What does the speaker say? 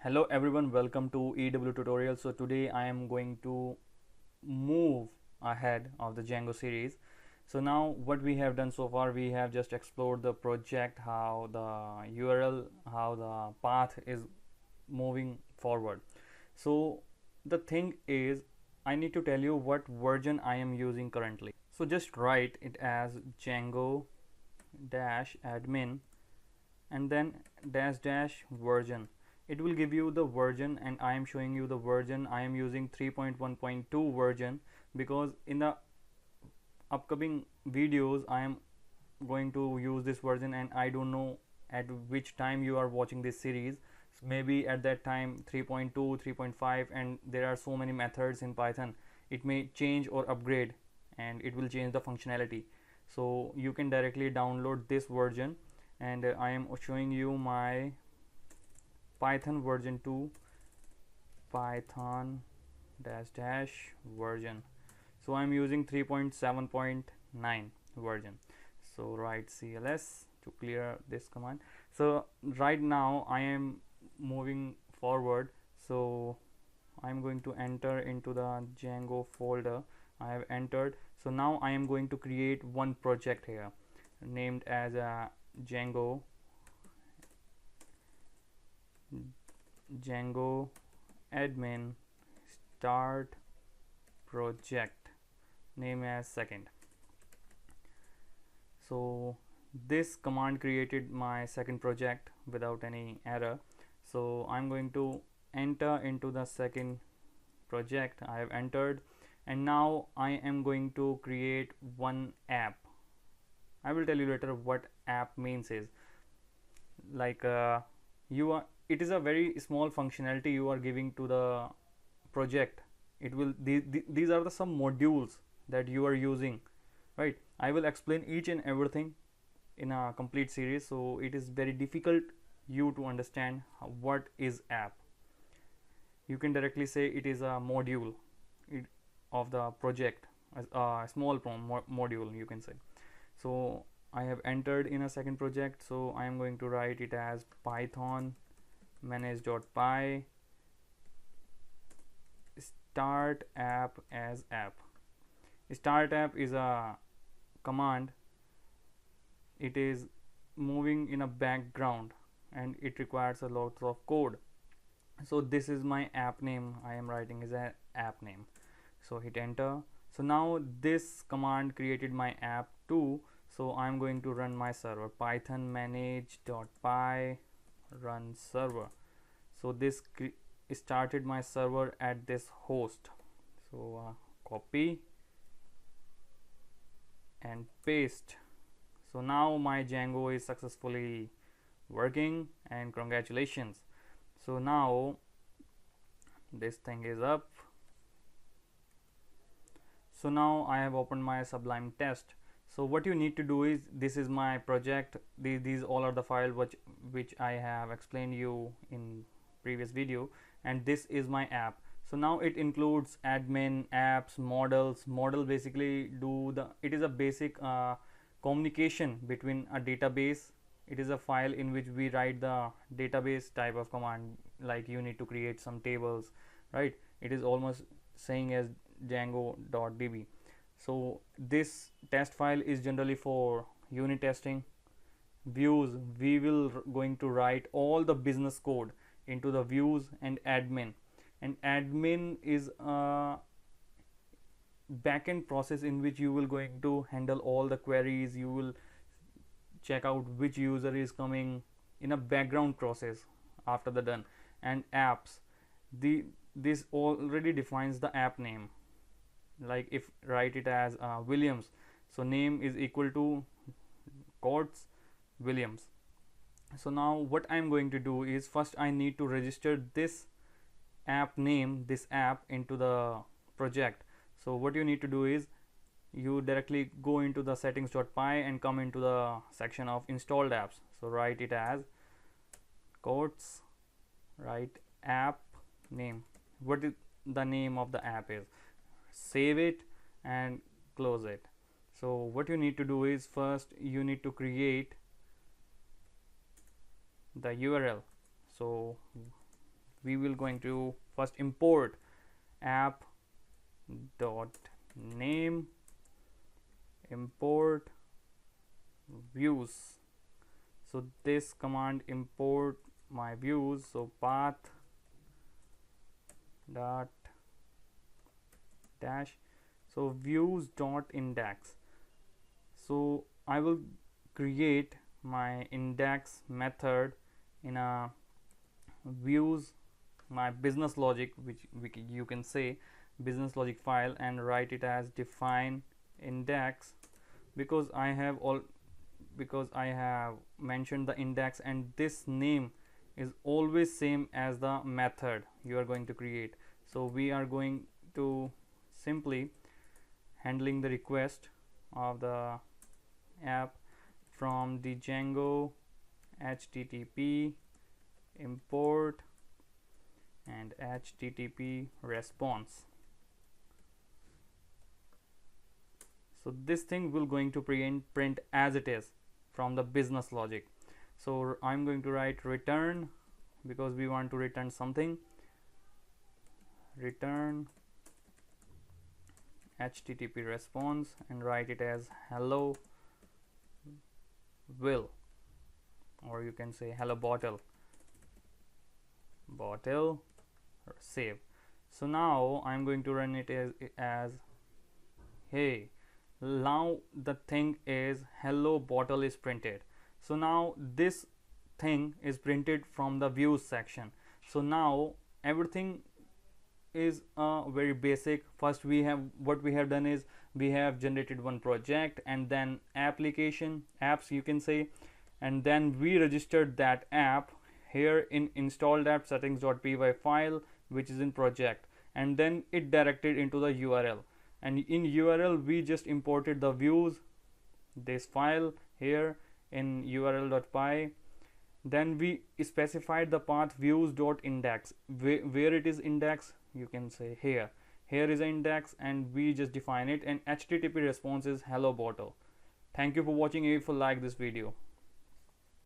Hello everyone, welcome to EW tutorial. So today I am going to move ahead of the Django series. So now what we have done so far, we have just explored the project, how the URL, how the path is moving forward. So the thing is, I need to tell you what version I am using currently. So just write it as Django -admin and then -- version. It will give you the version, and I am showing you the version. I am using 3.1.2 version because in the upcoming videos I am going to use this version, and I don't know at which time you are watching this series. So maybe at that time 3.2, 3.5, and there are so many methods in Python. It may change or upgrade and it will change the functionality. So you can directly download this version, and I am showing you my Python version 2 Python -- version. So I'm using 3.7.9 version. So write cls to clear this command. So right now I am moving forward, so I'm going to enter into the Django folder. I have entered. So now I am going to create one project here named as a Django admin start project, name as second. So this command created my second project without any error. So I'm going to enter into the second project. I have entered, and now I am going to create one app. I will tell you later what app means is. Like it is a very small functionality you are giving to the project. It will these are the some modules that you are using, right? I will explain each and everything in a complete series, so it is very difficult you to understand what is app. You can directly say it is a module of the project, a small module you can say. So I have entered in a second project, so I am going to write it as python manage.py start app as app. Start app is a command. It is moving in a background and it requires a lot of code. So this is my app name. I am writing as an app name. So hit enter. So now this command created my app too. So I'm going to run my server, python manage.py run server. So this started my server at this host. So copy and paste. So now my Django is successfully working, and congratulations. So now this thing is up. So now I have opened my Sublime test. So what you need to do is, this is my project. These all are the files which I have explained you in previous video, and this is my app. So now it includes admin, apps, models. Model basically it is a basic communication between a database. It is a file in which we write the database type of command, like you need to create some tables, right? It is almost saying as django.db. So this test file is generally for unit testing. Views, we will going to write all the business code into the views and admin. And admin is a backend process in which you will going to handle all the queries. You will check out which user is coming in a background process after the done. And apps, this already defines the app name. Like if write it as Williams, so name is equal to quotes Williams. So now what I'm going to do is, first I need to register this app name, this app, into the project. So what you need to do is, you directly go into the settings.py and come into the section of installed apps. So write it as quotes, write app name, what is the name of the app is, save it and close it. So what you need to do is, first you need to create the URL. So we will going to first import app dot name import views. So this command import my views, so path dot dash, so views dot index. So I will create my index method in a views my business logic, which you can say business logic file, and write it as define index, because I have mentioned the index, and this name is always same as the method you are going to create. So we are going to simply handling the request of the app from the Django HTTP import and HTTP response. So this thing will going to print as it is from the business logic. So I'm going to write return, because we want to return something, return HTTP response, and write it as hello will, or you can say hello bottle, save. So now I'm going to run it as hey, now the thing is hello bottle is printed. So now this thing is printed from the views section. So now everything is very basic. First we have done is we have generated one project and then apps you can say, and then we registered that app here in installed app settings.py file, which is in project, and then it directed into the URL, and in URL we just imported the views, this file here in url.py. Then we specified the path views.index, where it is index, you can say here is an index, and we just define it, and HTTP response is hello bottle. Thank you for watching. If you like this video.